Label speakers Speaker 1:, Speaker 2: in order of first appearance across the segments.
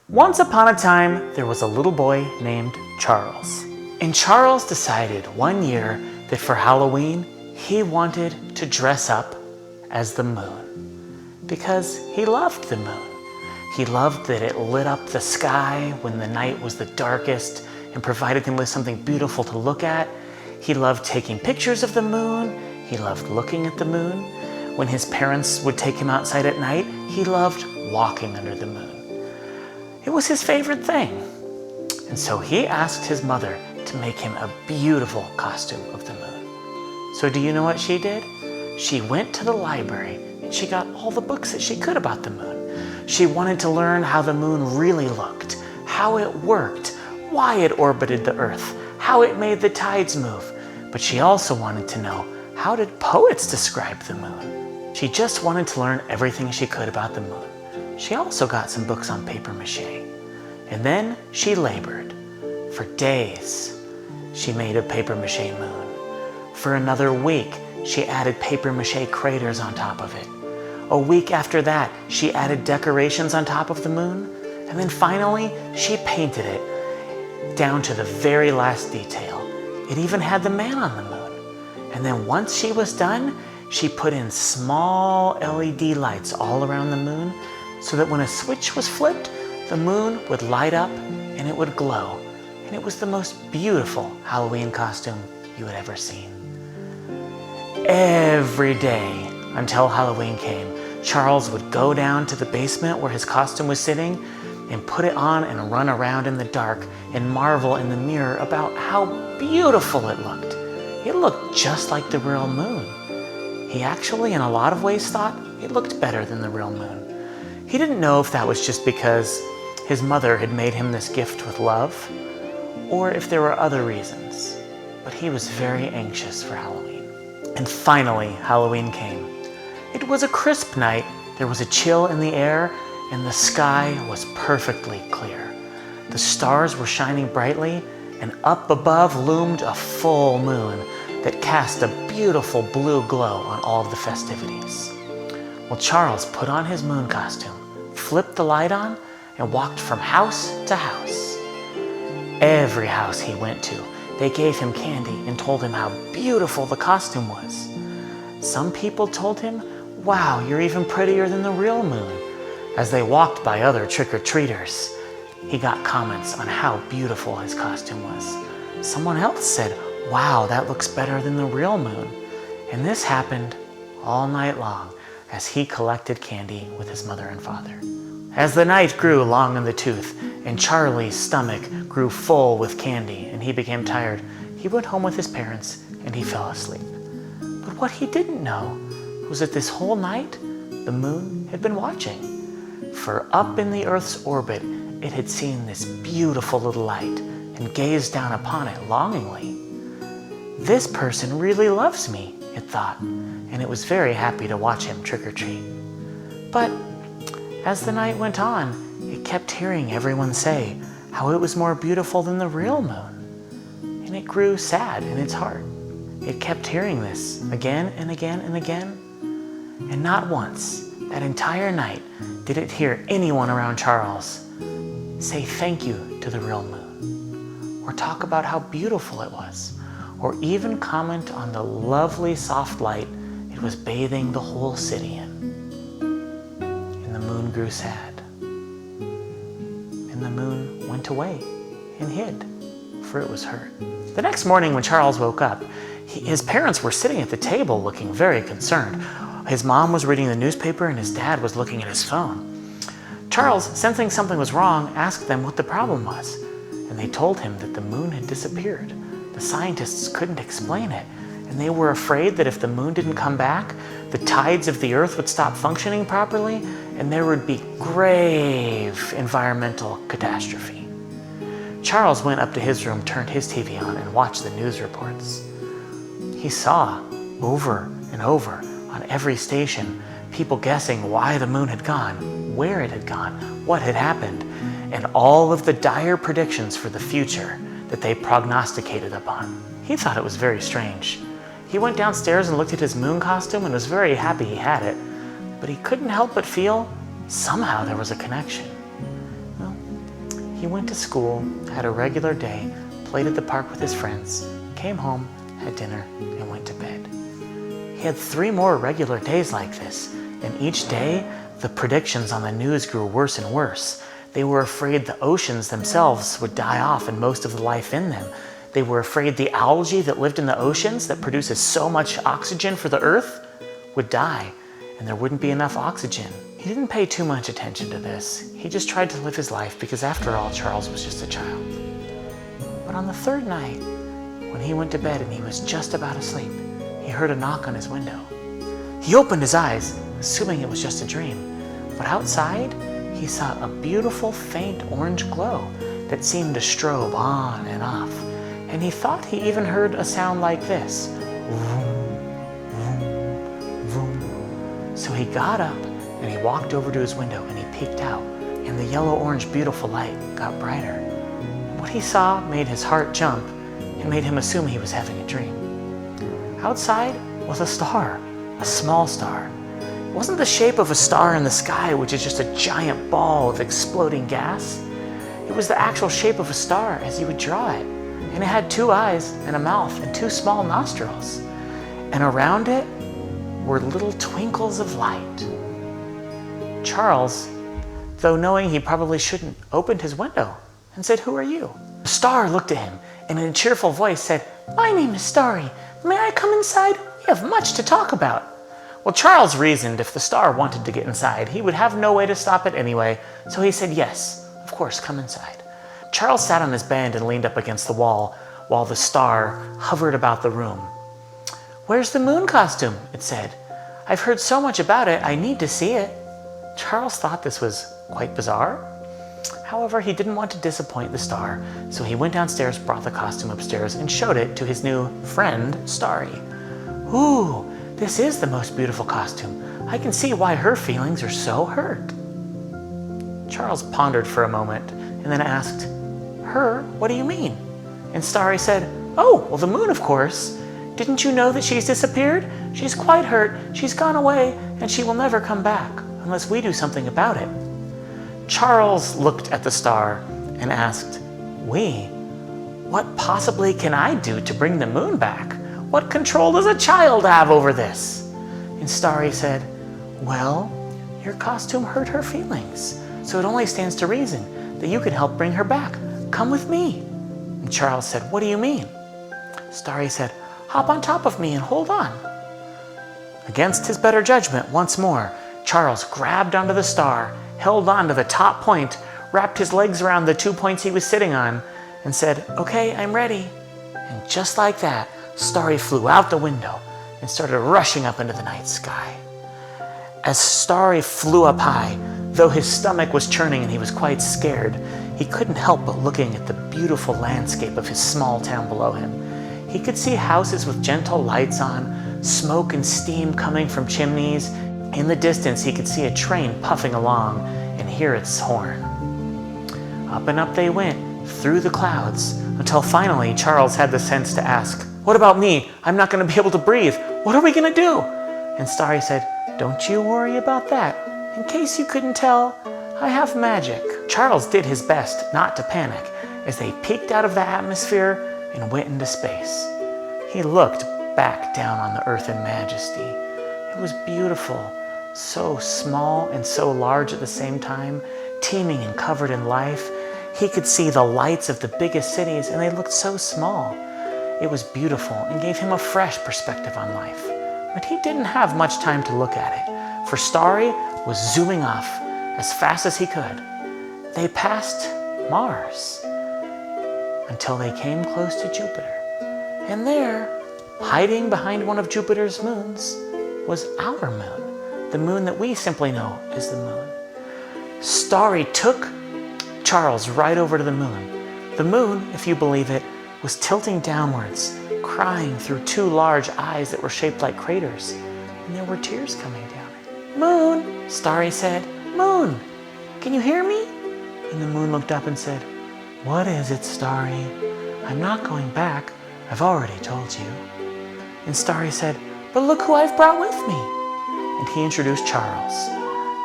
Speaker 1: Once upon a time, there was a little boy named Charles. And Charles decided one year that for Halloween, he wanted to dress up as the moon because he loved the moon. He loved that it lit up the sky when the night was the darkest and provided him with something beautiful to look at. He loved taking pictures of the moon. He loved looking at the moon. When his parents would take him outside at night, he loved walking under the moon. It was his favorite thing. And so he asked his mother to make him a beautiful costume of the moon. So do you know what she did? She went to the library and she got all the books that she could about the moon. She wanted to learn how the moon really looked, how it worked, why it orbited the Earth, how it made the tides move. But she also wanted to know, how did poets describe the moon? She just wanted to learn everything she could about the moon. She also got some books on paper mache. And then she labored. For days, she made a paper mache moon. For another week, she added paper mache craters on top of it. A week after that, she added decorations on top of the moon. And then finally, she painted it down to the very last detail. It even had the man on the moon. And then once she was done, she put in small LED lights all around the moon so that when a switch was flipped, the moon would light up and it would glow. And it was the most beautiful Halloween costume you had ever seen. Every day until Halloween came, Charles would go down to the basement where his costume was sitting and put it on and run around in the dark and marvel in the mirror about how beautiful it looked. It looked just like the real moon. He actually, in a lot of ways, thought it looked better than the real moon. He didn't know if that was just because his mother had made him this gift with love, or if there were other reasons. But he was very anxious for Halloween. And finally, Halloween came. It was a crisp night, there was a chill in the air, and the sky was perfectly clear. The stars were shining brightly, and up above loomed a full moon that cast a beautiful blue glow on all of the festivities. Well, Charles put on his moon costume, flipped the light on, and walked from house to house. Every house he went to, they gave him candy and told him how beautiful the costume was. Some people told him, "Wow, you're even prettier than the real moon." As they walked by other trick-or-treaters, he got comments on how beautiful his costume was. Someone else said, "Wow, that looks better than the real moon." And this happened all night long as he collected candy with his mother and father. As the night grew long in the tooth and Charlie's stomach grew full with candy and he became tired, he went home with his parents and he fell asleep. But what he didn't know was that this whole night, the moon had been watching. For up in the Earth's orbit, it had seen this beautiful little light and gazed down upon it longingly. "This person really loves me," it thought, and it was very happy to watch him trick-or-treat. But as the night went on, it kept hearing everyone say how it was more beautiful than the real moon, and it grew sad in its heart. It kept hearing this again and again and again, and not once, that entire night, did it hear anyone around Charles say thank you to the real moon, or talk about how beautiful it was, or even comment on the lovely soft light it was bathing the whole city in. And the moon grew sad. And the moon went away and hid, for it was hurt. The next morning when Charles woke up, his parents were sitting at the table looking very concerned. His mom was reading the newspaper and his dad was looking at his phone. Charles, sensing something was wrong, asked them what the problem was, and they told him that the moon had disappeared. The scientists couldn't explain it, and they were afraid that if the moon didn't come back, the tides of the Earth would stop functioning properly, and there would be grave environmental catastrophe. Charles went up to his room, turned his TV on, and watched the news reports. He saw over and over on every station people guessing why the moon had gone, where it had gone, what had happened, and all of the dire predictions for the future that they prognosticated upon. He thought it was very strange. He went downstairs and looked at his moon costume and was very happy he had it, but he couldn't help but feel somehow there was a connection. Well, He went to school, had a regular day, played at the park with his friends, came home, had dinner, and went to bed. He had 3 more regular days like this, and each day, the predictions on the news grew worse and worse. They were afraid the oceans themselves would die off and most of the life in them. They were afraid the algae that lived in the oceans that produces so much oxygen for the earth would die, and there wouldn't be enough oxygen. He didn't pay too much attention to this. He just tried to live his life because after all, Charles was just a child. But on the 3rd night, when he went to bed and he was just about asleep, he heard a knock on his window. He opened his eyes, assuming it was just a dream. But outside, he saw a beautiful faint orange glow that seemed to strobe on and off. And he thought he even heard a sound like this. Vroom, vroom, vroom. So he got up and he walked over to his window and he peeked out. And the yellow-orange beautiful light got brighter. And what he saw made his heart jump and made him assume he was having a dream. Outside was a star, a small star. It wasn't the shape of a star in the sky, which is just a giant ball of exploding gas. It was the actual shape of a star as you would draw it. And it had 2 eyes and a mouth and 2 small nostrils. And around it were little twinkles of light. Charles, though knowing he probably shouldn't, opened his window and said, "Who are you?" The star looked at him and in a cheerful voice said, "My name is Starry. May I come inside? We have much to talk about." Well, Charles reasoned if the star wanted to get inside, he would have no way to stop it anyway, so he said, "Yes, of course, come inside." Charles sat on his bed and leaned up against the wall while the star hovered about the room. "Where's the moon costume?" it said. "I've heard so much about it, I need to see it." Charles thought this was quite bizarre. However, he didn't want to disappoint the star, so he went downstairs, brought the costume upstairs, and showed it to his new friend, Starry. "Ooh, this is the most beautiful costume. I can see why her feelings are so hurt." Charles pondered for a moment and then asked, "Her? What do you mean?" And Starry said, "Oh, well, the moon, of course. Didn't you know that she's disappeared? She's quite hurt, she's gone away, and she will never come back unless we do something about it." Charles looked at the star and asked, "We? What possibly can I do to bring the moon back? What control does a child have over this?" And Starry said, "Well, your costume hurt her feelings, so it only stands to reason that you can help bring her back. Come with me." And Charles said, "What do you mean?" Starry said, "Hop on top of me and hold on." Against his better judgment, once more, Charles grabbed onto the star, held on to the top point, wrapped his legs around the 2 points he was sitting on, and said, "Okay, I'm ready." And just like that, Starry flew out the window and started rushing up into the night sky. As Starry flew up high, though his stomach was churning and he was quite scared, he couldn't help but looking at the beautiful landscape of his small town below him. He could see houses with gentle lights on, smoke and steam coming from chimneys. In the distance, he could see a train puffing along and hear its horn. Up and up they went, through the clouds, until finally Charles had the sense to ask, "What about me? I'm not going to be able to breathe. What are we going to do?" And Starry said, "Don't you worry about that. In case you couldn't tell, I have magic." Charles did his best not to panic as they peeked out of the atmosphere and went into space. He looked back down on the earth in majesty. It was beautiful, so small and so large at the same time, teeming and covered in life. He could see the lights of the biggest cities and they looked so small. It was beautiful and gave him a fresh perspective on life. But he didn't have much time to look at it, for Starry was zooming off as fast as he could. They passed Mars until they came close to Jupiter. And there, hiding behind one of Jupiter's moons, was our moon, the moon that we simply know as the moon. Starry took Charles right over to the moon. The moon, if you believe it, was tilting downwards, crying through 2 large eyes that were shaped like craters, and there were tears coming down it. "Moon," Starry said, "Moon, can you hear me?" And the moon looked up and said, "What is it, Starry? I'm not going back. I've already told you." And Starry said, "But look who I've brought with me." And he introduced Charles.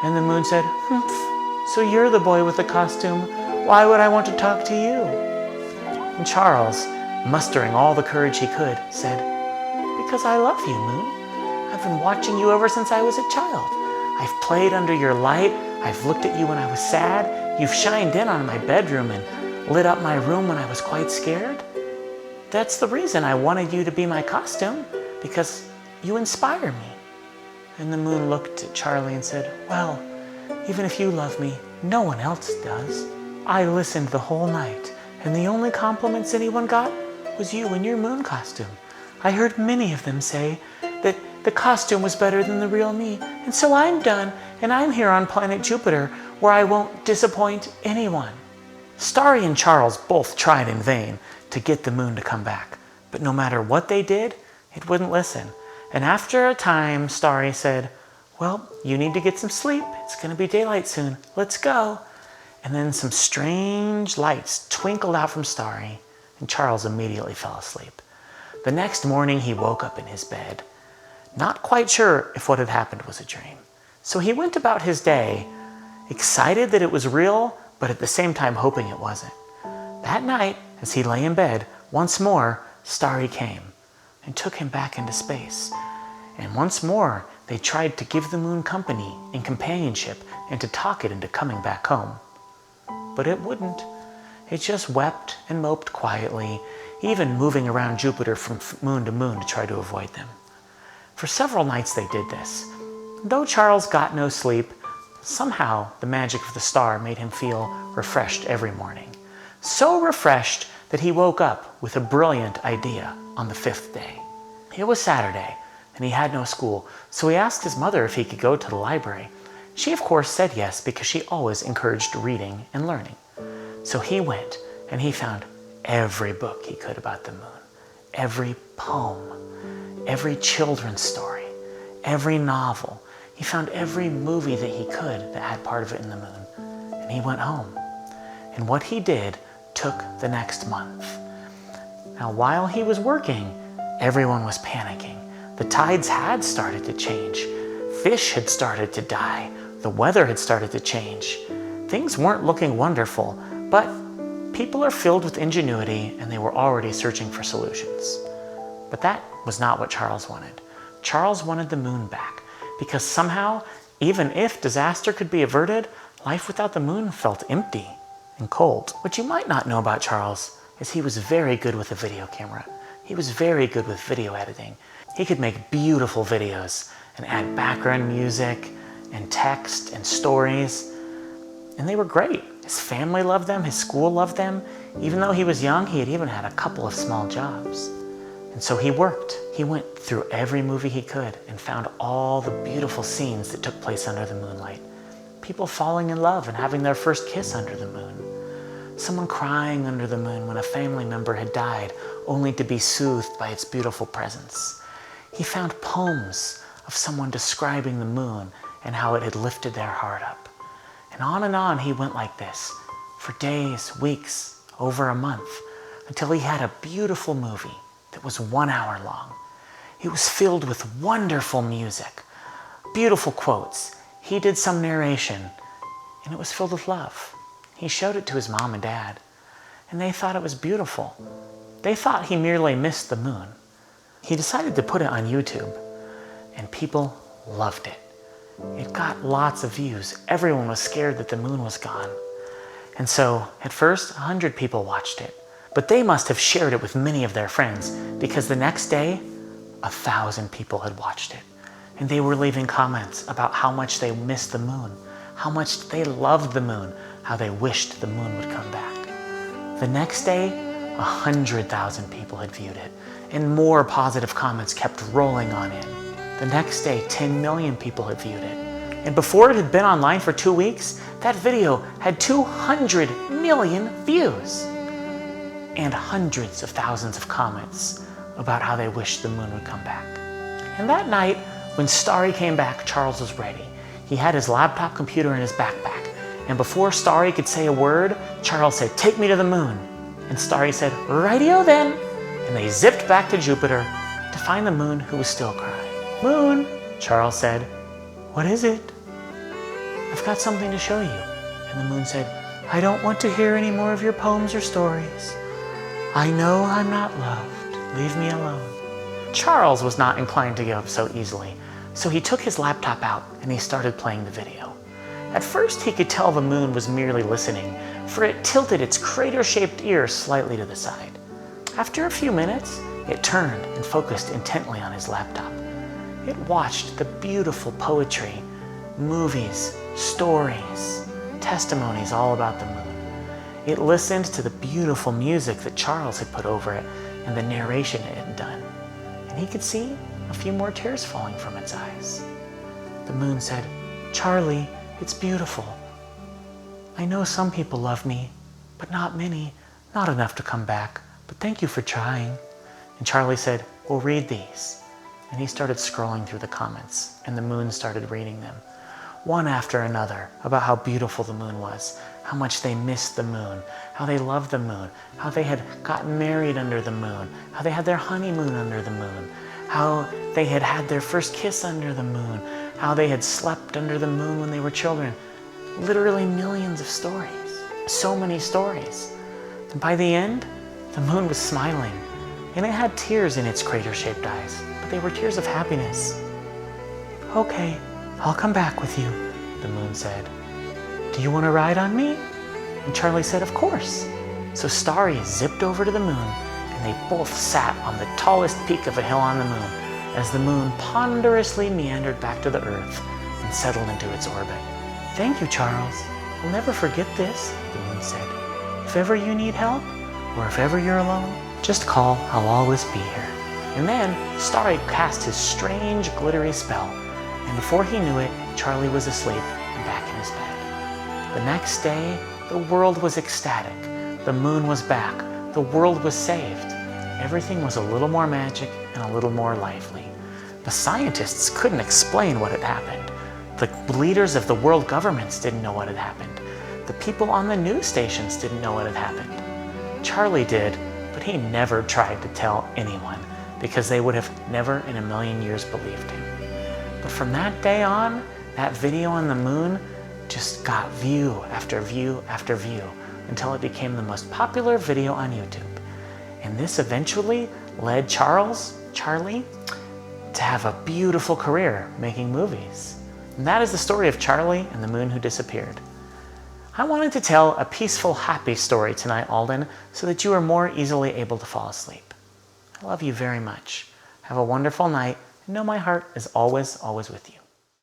Speaker 1: And the moon said, "Humph, so you're the boy with the costume. Why would I want to talk to you? And Charles, mustering all the courage he could, said, Because I love you, Moon. I've been watching you ever since I was a child. I've played under your light. I've looked at you when I was sad. You've shined in on my bedroom and lit up my room when I was quite scared. That's the reason I wanted you to be my costume, because you inspire me. And the moon looked at Charlie and said, Well, even if you love me, no one else does. I listened the whole night, and the only compliments anyone got was you in your moon costume. I heard many of them say that the costume was better than the real me, and so I'm done, and I'm here on planet Jupiter, where I won't disappoint anyone. Starry and Charles both tried in vain to get the moon to come back, but no matter what they did, it wouldn't listen. And after a time, Starry said, Well, you need to get some sleep. It's going to be daylight soon. Let's go. And then some strange lights twinkled out from Starry, and Charles immediately fell asleep. The next morning, he woke up in his bed, not quite sure if what had happened was a dream. So he went about his day, excited that it was real, but at the same time hoping it wasn't. That night, as he lay in bed, once more, Starry came and took him back into space. And once more, they tried to give the moon company and companionship and to talk it into coming back home. But it wouldn't. It just wept and moped quietly, even moving around Jupiter from moon to moon to try to avoid them. For several nights they did this. Though Charles got no sleep, somehow the magic of the star made him feel refreshed every morning. So refreshed that he woke up with a brilliant idea on the 5th day. It was Saturday, and he had no school, so he asked his mother if he could go to the library. She, of course, said yes, because she always encouraged reading and learning. So he went, and he found every book he could about the moon, every poem, every children's story, every novel. He found every movie that he could that had part of it in the moon, and he went home. And what he did took the next month. Now, while he was working, everyone was panicking. The tides had started to change. Fish had started to die. The weather had started to change. Things weren't looking wonderful, but people are filled with ingenuity, and they were already searching for solutions. But that was not what Charles wanted. Charles wanted the moon back, because somehow, even if disaster could be averted, life without the moon felt empty and cold. What you might not know about Charles is he was very good with a video camera. He was very good with video editing. He could make beautiful videos and add background music and text and stories. And they were great. His family loved them, his school loved them. Even though he was young, he had even had a couple of small jobs. And so he worked. He went through every movie he could and found all the beautiful scenes that took place under the moonlight. People falling in love and having their first kiss under the moon. Someone crying under the moon when a family member had died, only to be soothed by its beautiful presence. He found poems of someone describing the moon and how it had lifted their heart up. And on he went like this, for days, weeks, over a month, until he had a beautiful movie that was 1 hour long. It was filled with wonderful music, beautiful quotes. He did some narration, and it was filled with love. He showed it to his mom and dad, and they thought it was beautiful. They thought he merely missed the moon. He decided to put it on YouTube, and people loved it. It got lots of views. Everyone was scared that the moon was gone. And so, at first, 100 people watched it. But they must have shared it with many of their friends, because the next day, 1,000 people had watched it. And they were leaving comments about how much they missed the moon, how much they loved the moon, how they wished the moon would come back. The next day, 100,000 people had viewed it, and more positive comments kept rolling on in. The next day, 10 million people had viewed it. And before it had been online for 2 weeks, that video had 200 million views and hundreds of thousands of comments about how they wished the moon would come back. And that night, when Starry came back, Charles was ready. He had his laptop computer in his backpack. And before Starry could say a word, Charles said, "Take me to the moon." And Starry said, "Rightio then." And they zipped back to Jupiter to find the moon, who was still crying. "Moon," Charles said, "what is it?" "I've got something to show you." And the moon said, I don't want to hear any more of your poems or stories. I know I'm not loved. Leave me alone. Charles was not inclined to give up so easily, so he took his laptop out and he started playing the video. At first, he could tell the moon was merely listening, for it tilted its crater-shaped ear slightly to the side. After a few minutes, it turned and focused intently on his laptop. It watched the beautiful poetry, movies, stories, testimonies all about the moon. It listened to the beautiful music that Charles had put over it and the narration it had done. And he could see a few more tears falling from its eyes. The moon said, "Charlie, it's beautiful. I know some people love me, but not many, not enough to come back, but thank you for trying." And Charlie said, "Well, read these." And he started scrolling through the comments, and the moon started reading them, one after another, about how beautiful the moon was, how much they missed the moon, how they loved the moon, how they had gotten married under the moon, how they had their honeymoon under the moon, how they had had their first kiss under the moon, how they had slept under the moon when they were children. Literally millions of stories, so many stories. And by the end, the moon was smiling, and it had tears in its crater-shaped eyes, but they were tears of happiness. "Okay, I'll come back with you," the moon said. "Do you want to ride on me?" And Charlie said, "Of course." So Starry zipped over to the moon, and they both sat on the tallest peak of a hill on the moon as the moon ponderously meandered back to the earth and settled into its orbit. "Thank you, Charles. I'll never forget this," the moon said. "If ever you need help, or if ever you're alone, just call. I'll always be here." And then Starry cast his strange glittery spell, and before he knew it, Charlie was asleep and back in his bed. The next day, the world was ecstatic. The moon was back. The world was saved. Everything was a little more magic and a little more lively. The scientists couldn't explain what had happened. The leaders of the world governments didn't know what had happened. The people on the news stations didn't know what had happened. Charlie did, but he never tried to tell anyone because they would have never in a million years believed him. But from that day on, that video on the moon just got view after view after view until it became the most popular video on YouTube. And this eventually led Charlie, to have a beautiful career making movies. And that is the story of Charlie and the moon who disappeared. I wanted to tell a peaceful, happy story tonight, Alden, so that you are more easily able to fall asleep. I love you very much. Have a wonderful night, and know my heart is always, always with you.